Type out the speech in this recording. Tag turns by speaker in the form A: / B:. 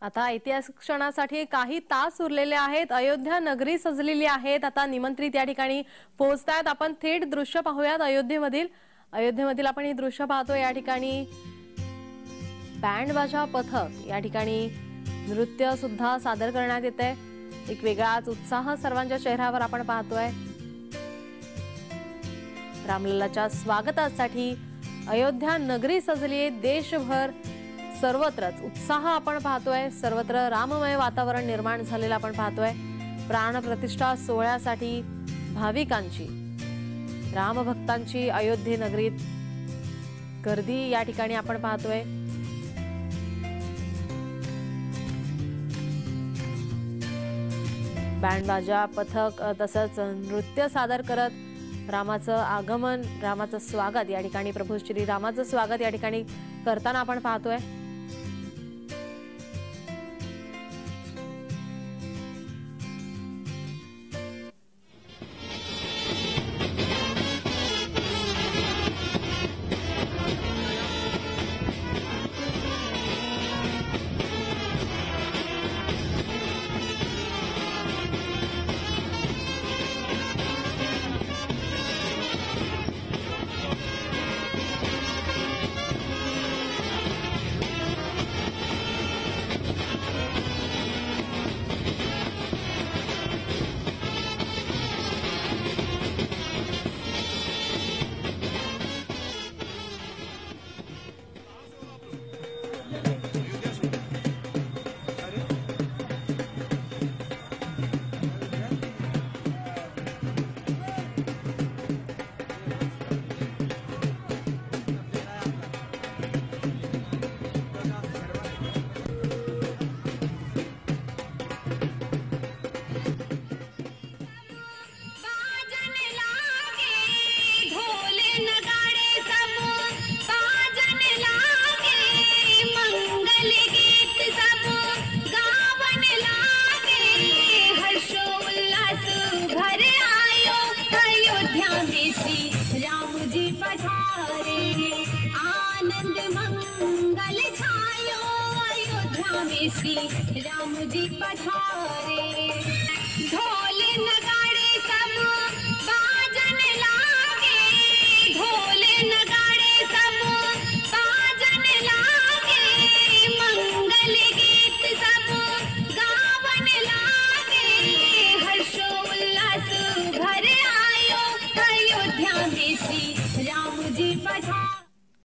A: आता ऐतिहासिक क्षणासाठी काही तास उरलेले आहेत। अयोध्या नगरी सजलेली आहेत। आता निमंत्रित या ठिकाणी पोहोचतायत। आपण थेट दृश्य पाहूयात अयोध्येमधील आपण ही दृश्य पाहतोय। या ठिकाणी बँड बाजा पथक या ठिकाणी नृत्य सुद्धा सादर करण्यात येते। एक वेगळाच उत्साह सर्वांच्या चेहऱ्यावर आपण पाहतोय। रामलल्लाच्या स्वागतासाठी अयोध्या नगरी सजली आहे। देशभर सर्वत्रच उत्साह आपण पाहतोय। सर्वत्र राममय वातावरण निर्माण झालेलं आपण पाहतोय। प्राणप्रतिष्ठा सोहळ्यासाठी भाविकांची रामभक्तांची अयोध्ये नगरीत गर्दी या ठिकाणी आपण पाहतोय। बँड बाजा पथक तसंच नृत्य सादर करत रामाचं आगमन रामाचं स्वागत या ठिकाणी प्रभू श्री रामाचं स्वागत या ठिकाणी करताना आपण पाहतोय।
B: श्री राम जी पधारे।